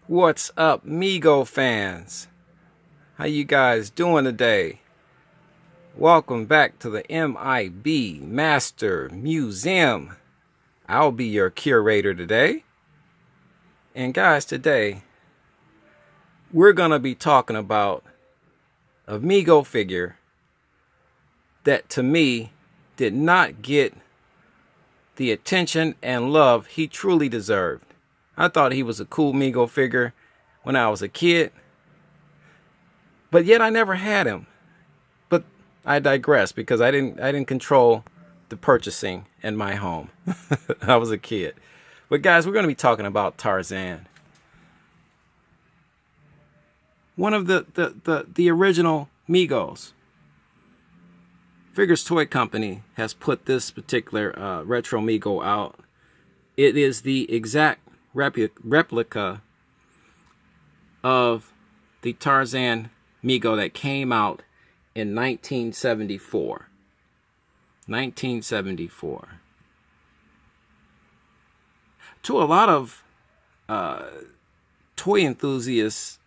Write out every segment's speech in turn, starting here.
What's up, MEGO fans? How you guys doing today? Welcome back to the M.I.B. Master Museum. I'll be your curator today. And guys, today we're going to be talking about a MEGO figure that to me did not get the attention and love he truly deserved. I thought he was a cool MEGO figure when I was a kid, but yet I never had him. But I digress because I didn't control the purchasing in my home. I was a kid. But guys, we're going to be talking about Tarzan. One of the original MEGOs. Figures Toy Company has put this particular retro MEGO out. It is the exact replica of the Tarzan MEGO that came out in 1974. 1974. To a lot of toy enthusiasts,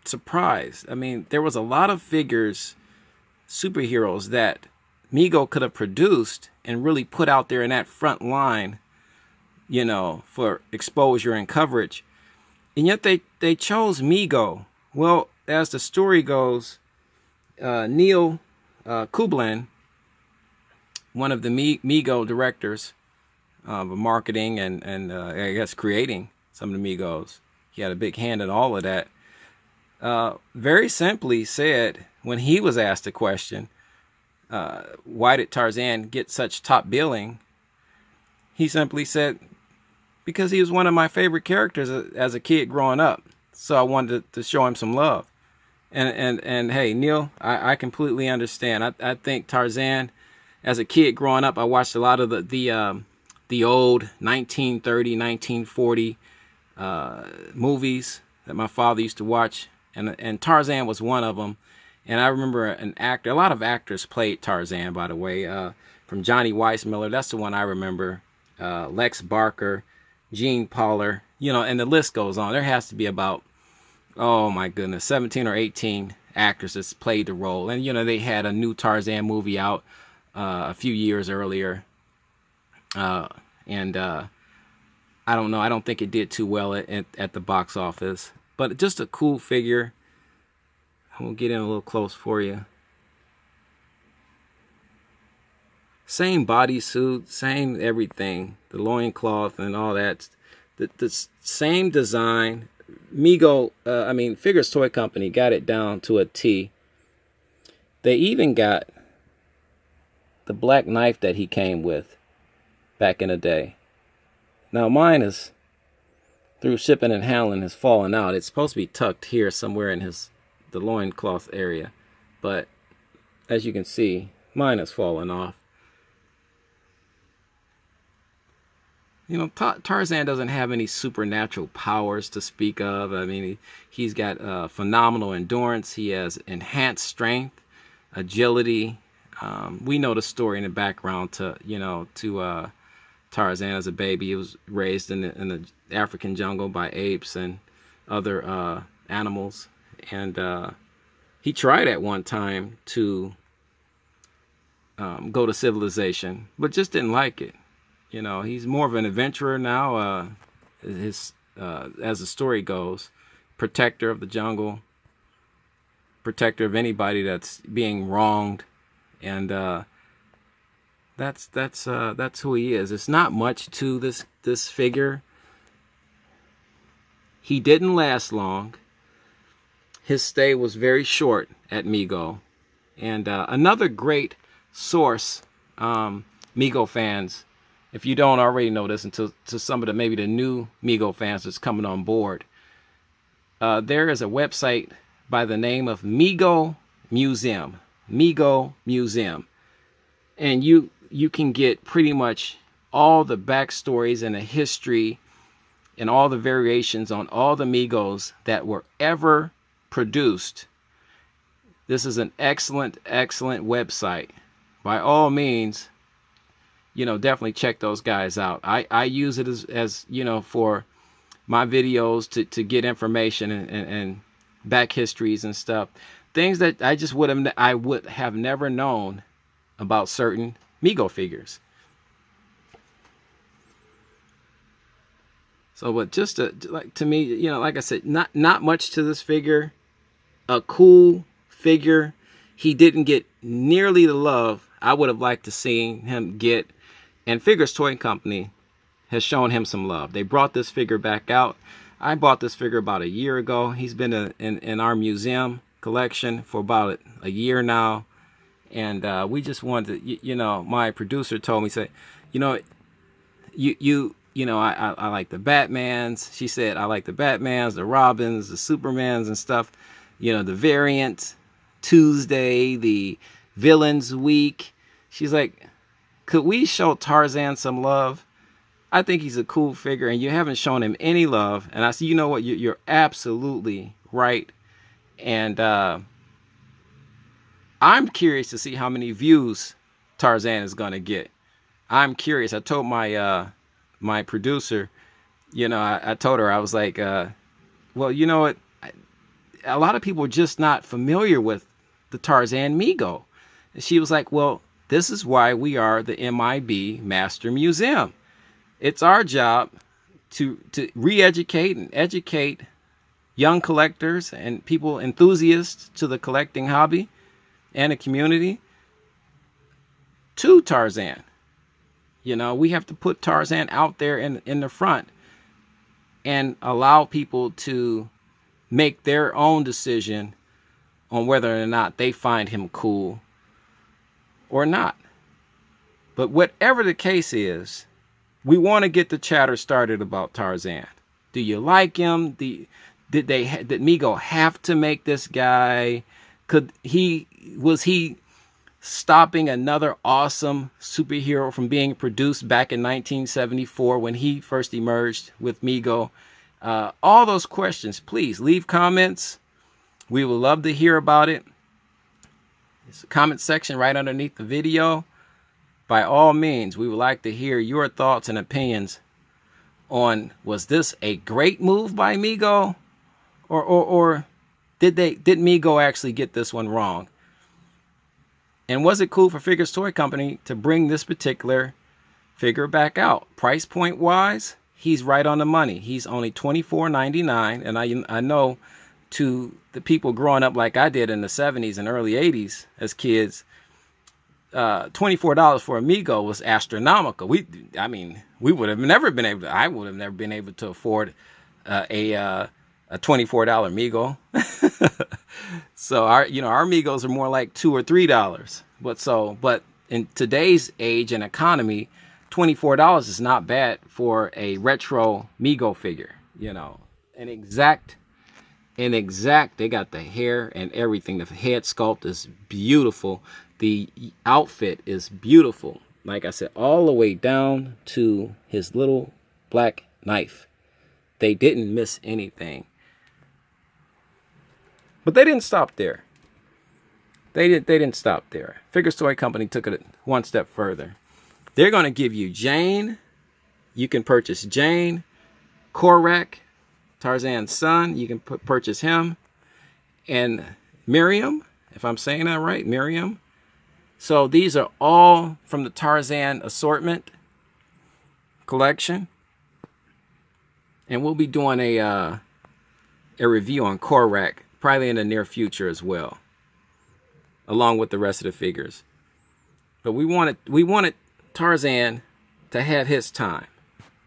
surprised. I mean, there was a lot of figures, superheroes that MEGO could have produced and really put out there in that front line, for exposure and coverage. And yet they chose MEGO. Well, as the story goes, Neil Kublin, one of the MEGO directors of marketing and I guess creating some of the MEGOs, he had a big hand in all of that, very simply said, when he was asked the question, why did Tarzan get such top billing? He simply said, because he was one of my favorite characters as a kid growing up. So I wanted to show him some love. And hey, Neil, I completely understand. I think Tarzan, as a kid growing up, I watched a lot of the old 1930, 1940 movies that my father used to watch. And Tarzan was one of them. And I remember an actor, a lot of actors played Tarzan, by the way, from Johnny Weissmuller. That's the one I remember. Lex Barker, Gene Poller, and the list goes on. There has to be about, oh my goodness, 17 or 18 actors that's played the role. And, they had a new Tarzan movie out a few years earlier. I don't know. I don't think it did too well at the box office. But just a cool figure. We'll get in a little close for you. Same bodysuit, same everything. The loincloth and all that. The same design. MEGO, Figures Toy Company got it down to a T. They even got the black knife that he came with back in the day. Now mine is, through shipping and handling, has fallen out. It's supposed to be tucked here somewhere in the loincloth area. But as you can see, mine has fallen off. Tarzan doesn't have any supernatural powers to speak of. I mean, he's got phenomenal endurance. He has enhanced strength, agility. We know the story in the background to Tarzan as a baby. He was raised in the African jungle by apes and other animals. And he tried at one time to go to civilization, but just didn't like it. He's more of an adventurer now, as the story goes, protector of the jungle, protector of anybody that's being wronged, and that's who he is. It's not much to this figure. He didn't last long. His stay was very short at MEGO, and another great source, MEGO fans. If you don't already know this, and to some of maybe the new MEGO fans that's coming on board, there is a website by the name of MEGO Museum. MEGO Museum. And you can get pretty much all the backstories and the history and all the variations on all the MEGOs that were ever produced. This is an excellent website. By all means, definitely check those guys out. I use it as for my videos to get information and back histories and stuff. Things that I would have never known about certain MEGO figures. So, but just to me, you know, like I said, not much to this figure. A cool figure. He didn't get nearly the love I would have liked to see him get. And Figures Toy Company has shown him some love. They brought this figure back out. I bought this figure about a year ago. He's been in our museum collection for about a year now. And we just wanted to, you know, my producer told me, say, you know, you know, I like the Batmans. She said, I like the Batmans, the Robins, the Supermans and stuff. You know, the Variant Tuesday, the Villains Week. She's like, could we show Tarzan some love? I think he's a cool figure, and you haven't shown him any love. And I said, you know what? You're absolutely right. And I'm curious to see how many views Tarzan is going to get. I'm curious. I told my my producer, you know, I told her, I was like, well, you know what? A lot of people are just not familiar with the Tarzan MEGO. And she was like, well, this is why we are the M.I.B. Master Museum. It's our job to re-educate and educate young collectors and people, enthusiasts to the collecting hobby and the community to Tarzan. You know, we have to put Tarzan out there in the front and allow people to make their own decision on whether or not they find him cool or not. But whatever the case is, we want to get the chatter started about Tarzan. Do you like him? Did MEGO have to make this guy? Was he stopping another awesome superhero from being produced back in 1974 when he first emerged with MEGO? All those questions, please leave comments. We would love to hear about it. There's a comment section right underneath the video. By all means, we would like to hear your thoughts and opinions on, was this a great move by MEGO, or did MEGO actually get this one wrong? And was it cool for Figures Toy Company to bring this particular figure back out? Price point wise, he's right on the money. He's only $24.99, and I know to the people growing up like I did in the 70s and early 80s as kids, $24 for a MEGO was astronomical. We would have never been able to, I would have never been able to afford a $24 MEGO. So our MEGOs are more like $2 or $3. But in today's age and economy, $24 is not bad for a retro MEGO figure. You know, an exact. They got the hair and everything. The head sculpt is beautiful. The outfit is beautiful. Like I said, all the way down to his little black knife. They didn't miss anything. But they didn't stop there. They didn't stop there. Figures Toy Company took it one step further. They're going to give you Jane. You can purchase Jane. Korak, Tarzan's son, you can purchase him. And Miriam, if I'm saying that right, Miriam. So these are all from the Tarzan assortment collection. And we'll be doing a review on Korak probably in the near future as well, along with the rest of the figures. But we wanted Tarzan to have his time.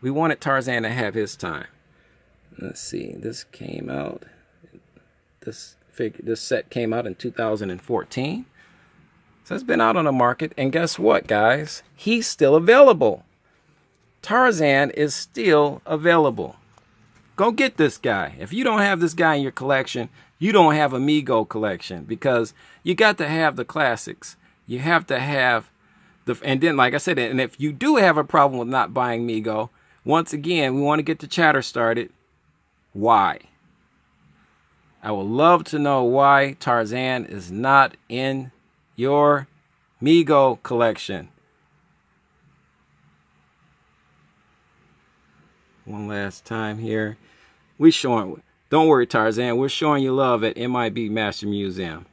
We wanted Tarzan to have his time. Let's see, this set came out in 2014. So it's been out on the market, and guess what, guys? He's still available. Tarzan is still available. Go get this guy. If you don't have this guy in your collection, you don't have a MEGO collection, because you got to have the classics. You have to have and then, like I said, and if you do have a problem with not buying MEGO, once again, we want to get the chatter started. Why? I would love to know why Tarzan is not in your MEGO collection. One last time here. We showing, don't worry, Tarzan, we're showing you love at M.I.B Master Museum.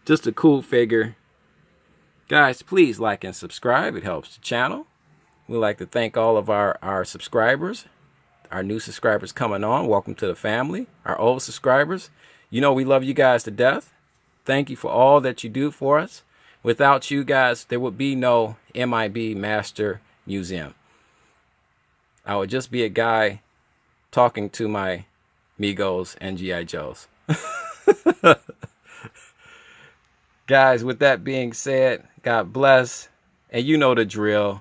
Just a cool figure. Guys, please like and subscribe. It helps the channel. We'd like to thank all of our subscribers, our new subscribers coming on. Welcome to the family. Our old subscribers, you know we love you guys to death. Thank you for all that you do for us. Without you guys, there would be no M.I.B Master Museum. I would just be a guy talking to my MEGOs and G.I. Joes. Guys, with that being said, God bless. And you know the drill.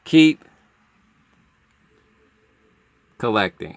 Keep collecting.